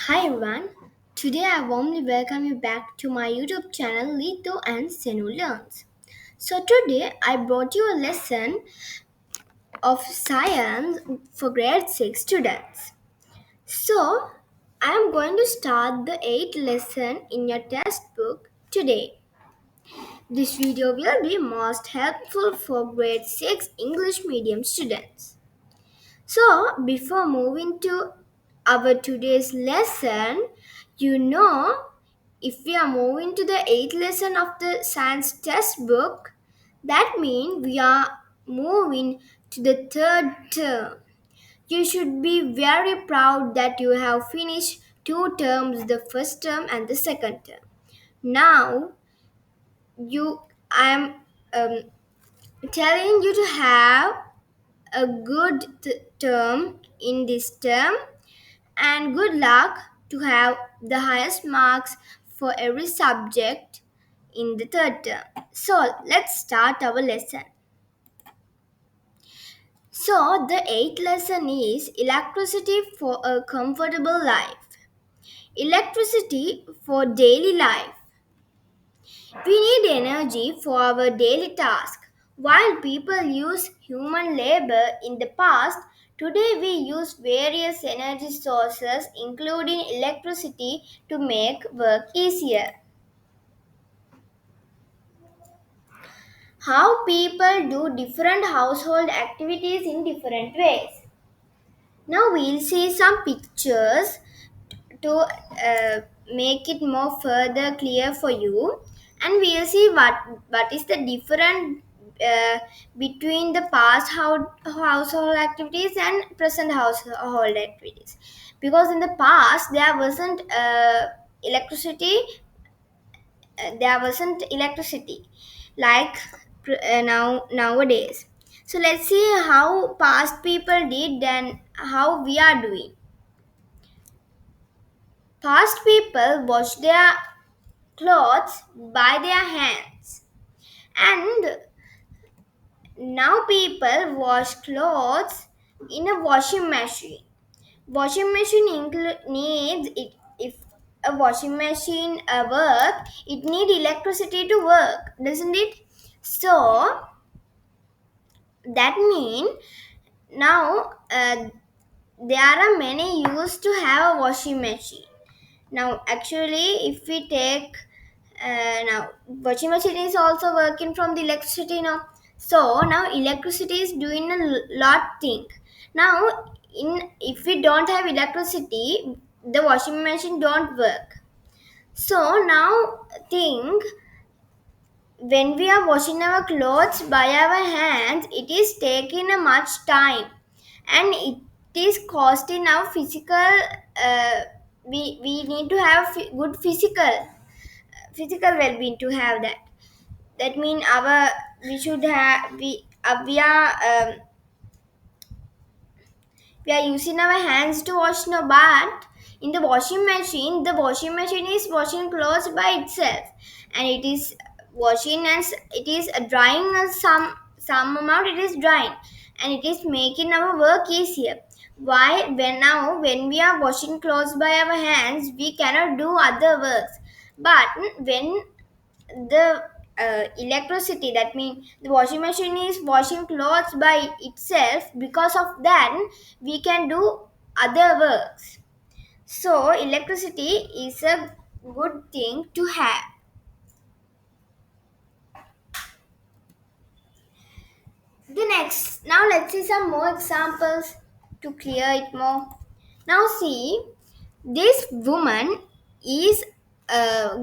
Hi everyone. Today I warmly welcome you back to my YouTube channel Lito and Senu Learns. So today I brought you a lesson of science for grade 6 students. So I am going to start the 8th lesson in your textbook today. This video will be most helpful for grade 6 English medium students. So, before moving to our today's lesson, if we are moving to the eighth lesson of the science textbook, that means we are moving to the third term. You should be very proud that you have finished two terms, the first term and the second term. Now, I am um, telling you to have a good term in this term and good luck to have the highest marks for every subject in the third term. So let's start our lesson. So the eighth lesson is electricity for a comfortable life. Electricity for daily life. We need energy for our daily task. While people use human labor in the past, today we use various energy sources, including electricity, to make work easier. How people do different household activities in different ways. Now we'll see some pictures to make it more further clear for you, and we'll see what is the difference between the past household activities and present household activities, because in the past electricity there wasn't electricity like nowadays. So let's see how past people did and how we are doing. Past people wash their clothes by their hands, and now people wash clothes in a washing machine. Washing machine needs it. If a washing machine work, it need electricity to work, doesn't it? So that mean now there are many used to have a washing machine. Now actually if we take now washing machine is also working from the electricity now. So now electricity is doing a lot thing. Now in if we don't have electricity, the washing machine don't work. So now think, when we are washing our clothes by our hands, it is taking a much time, and it is costing our physical. Uh, we need to have good physical well-being to have that. That means our we should have we are using our hands to wash, no, but in the washing machine is washing clothes by itself, and it is washing and it is drying some amount, it is drying, and it is making our work easier. Why? When we are washing clothes by our hands, we cannot do other works, but when the electricity, that means the washing machine is washing clothes by itself, because of that we can do other works. So electricity is a good thing to have. The next, now let's see some more examples to clear it more. Now see, this woman is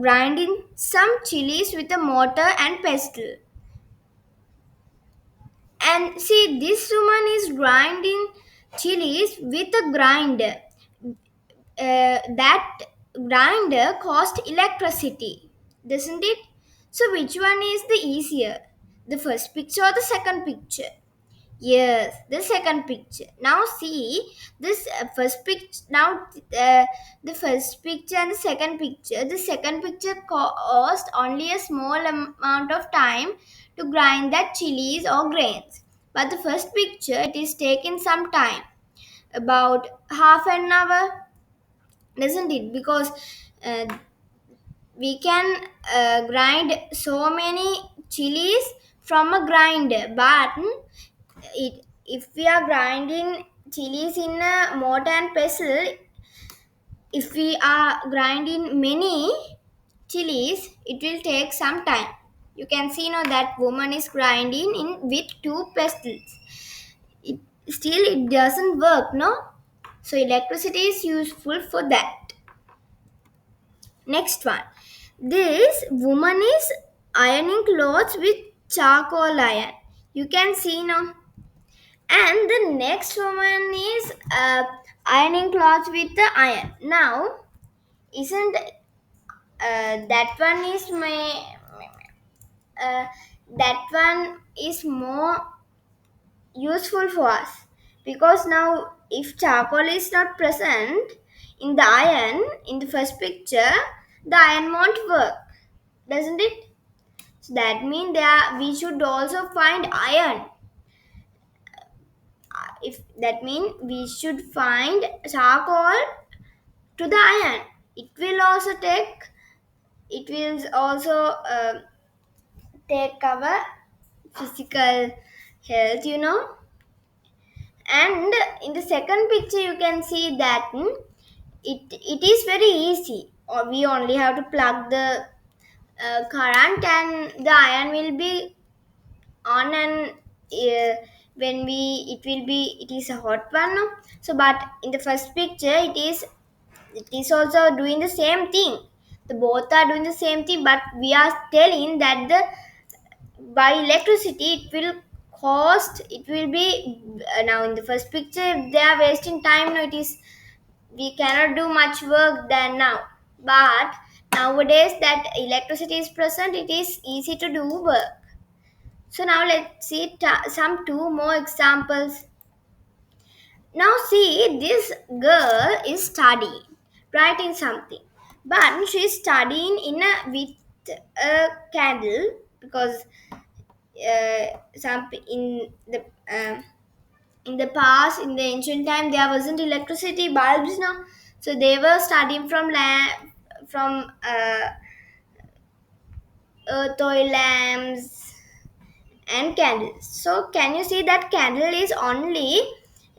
grinding some chilies with a mortar and pestle. And see, this woman is grinding chilies with a grinder. That grinder cost electricity, doesn't it? So, which one is the easier? The first picture or the second picture? Yes, the second picture. Now see this first picture. Now the first picture and the second picture. The second picture cost only a small amount of time to grind that chilies or grains. But the first picture, it is taken some time, about half an hour. doesn't it? Because uh, we can grind so many chilies from a grinder, but if we are grinding chilies in a mortar and pestle, if we are grinding many chilies, it will take some time. You can see now that woman is grinding in with two pestles. It, still it doesn't work, no? So electricity is useful for that. Next one. This woman is ironing clothes with charcoal iron. You can see now. And the next woman is ironing clothes with the iron. Now, isn't that one is uh, that one is more useful for us, because now if charcoal is not present in the iron in the first picture, the iron won't work, doesn't it? So that means there we should also find iron. If that means we should find charcoal to the iron, it will also take, it will also take our physical health, and in the second picture you can see that it is very easy, or we only have to plug the current and the iron will be on, and when we it will be, it is a hot one, no? So but in the first picture it is also doing the same thing, the both are doing the same thing, but we are telling that the by electricity it will cost, it will be now in the first picture they are wasting time, no? It is, we cannot do much work than now, but nowadays that electricity is present, it is easy to do work. So now let's see some two more examples. Now see, this girl is studying, writing something, but she is studying in a with a candle, because some in the past, in the ancient time, there wasn't electricity bulbs now, so they were studying from from earth oil lamps and candles. So can you see that candle is only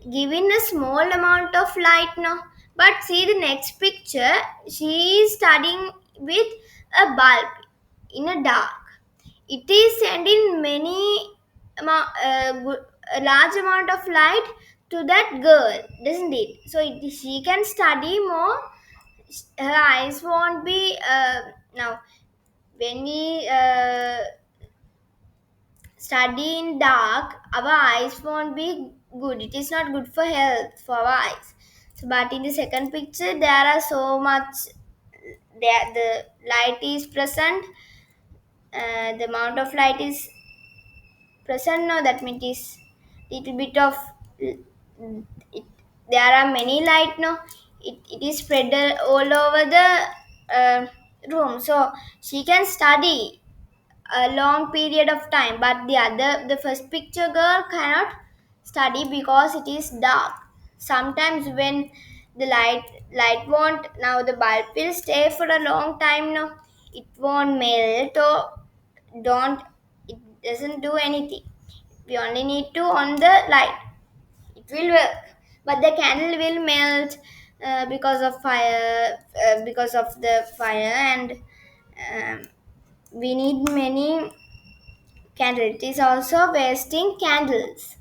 giving a small amount of light now? But see the next picture, she is studying with a bulb in a dark. It is sending a large amount of light to that girl, doesn't it? So she can study more. Her eyes won't be now when we study in dark, our eyes won't be good. It is not good for health for our eyes. So, but in the second picture, there are so much. There, the light is present. The amount of light is present now. That means it is little bit of. It, there are many light now. It is spread all over the room. So she can study a long period of time, but the first picture girl cannot study because it is dark. Sometimes when the light won't, now the bulb will stay for a long time now, it won't melt or don't, it doesn't do anything. We only need to on the light, it will work, but the candle will melt because of fire, because of the fire, and um, we need many candle. It is also wasting candles.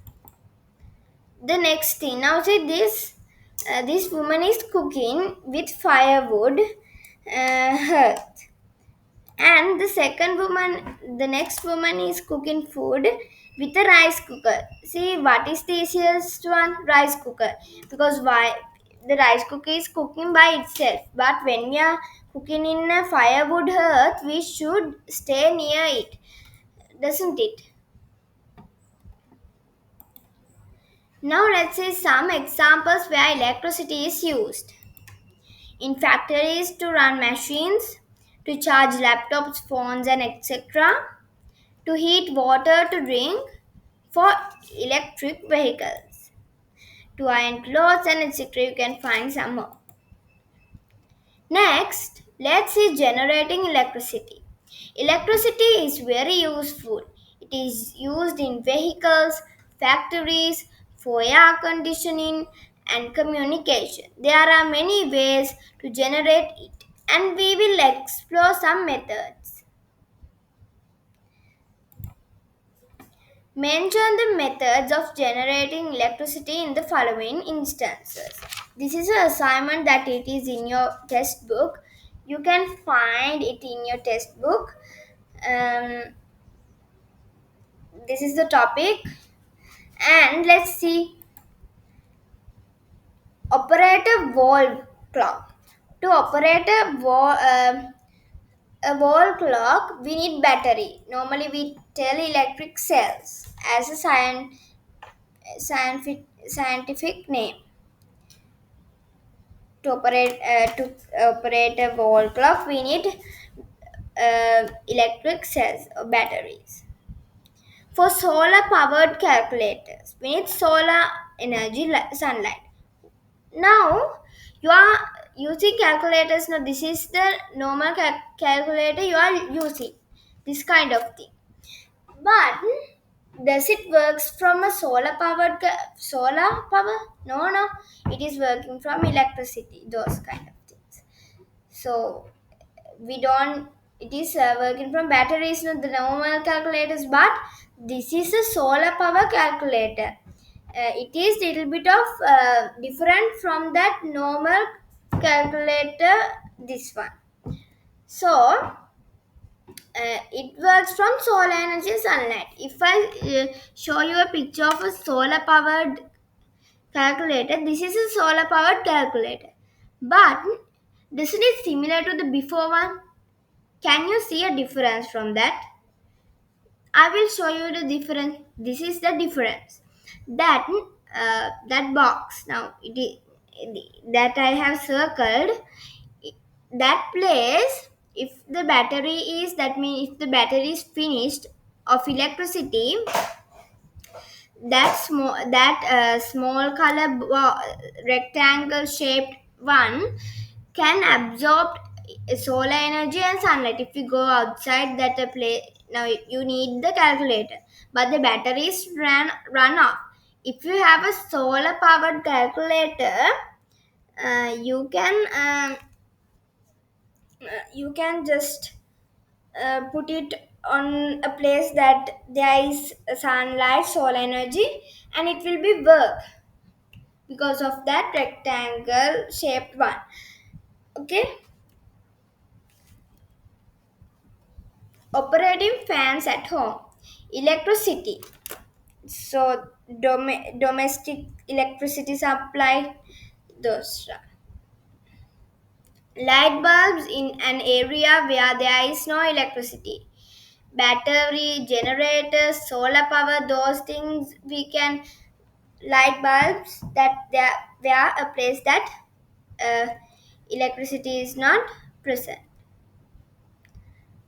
The next thing, now see this, this woman is cooking with firewood, hearth, and the next woman is cooking food with a rice cooker. See what is the easiest one? Rice cooker, because why? The rice cooker is cooking by itself, but when we are cooking in a firewood hearth, we should stay near it, doesn't it? Now let's see some examples where electricity is used. In factories to run machines, to charge laptops, phones and etc. To heat water to drink, for electric vehicles. To iron clothes and etc. You can find some more. Next, let's see generating electricity. Electricity is very useful. It is used in vehicles, factories, for air conditioning, and communication. There are many ways to generate it, and we will explore some methods. Mention the methods of generating electricity in the following instances. This is an assignment that it is in your textbook. You can find it in your textbook. Um, this is the topic, and let's see. Operate a wall clock. To operate a wall clock, we need battery. Normally, we tell electric cells as a scientific name. To operate a wall clock, we need electric cells or batteries. For solar powered calculators, we need solar energy, sunlight. Now you are using calculators. Now this is the normal calculator you are using. This kind of thing. But does it works from a solar power? No, no. It is working from electricity. Those kind of things. So we don't. It is working from batteries, not the normal calculators. But this is a solar power calculator. It is little bit of different from that normal calculator. This one. So it works from solar energy sunlight. If I show you a picture of a solar powered calculator, this is a solar powered calculator. But doesn't it similar to the before one? Can you see a difference from that? I will show you the difference. This is the difference. That box now it is that I have circled. That place, if the battery is that means if the battery is finished of electricity, that small color rectangle shaped one can absorb solar energy and sunlight. If you go outside that play, now you need the calculator, but the batteries run off. If you have a solar powered calculator, you can just put it on a place that there is sunlight, solar energy, and it will be work because of that rectangle shaped one. Okay. Operating fans at home. Electricity. So domestic electricity supply. Those light bulbs in an area where there is no electricity. Battery generators, solar power, those things we can light bulbs that they are a place that uh, electricity is not present.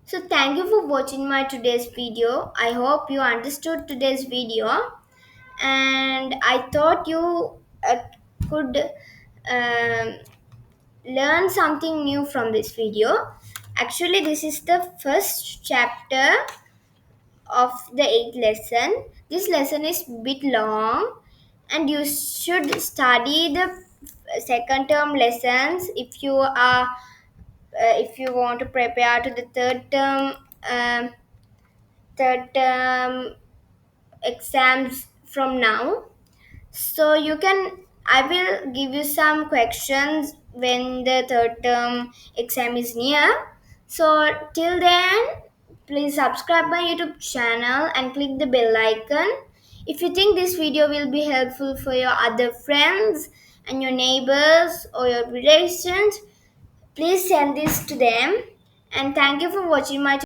So thank you for watching my today's video. I hope you understood today's video, and I thought you could um, learn something new from this video. Actually, this is the first chapter of the eighth lesson. This lesson is bit long, and you should study the second term lessons if you want to prepare to the um, third term exams from now. So you can I will give you some questions when the third term exam is near. So till then, please subscribe my YouTube channel and click the bell icon. If you think this video will be helpful for your other friends and your neighbors or your relations, please send this to them. And thank you for watching my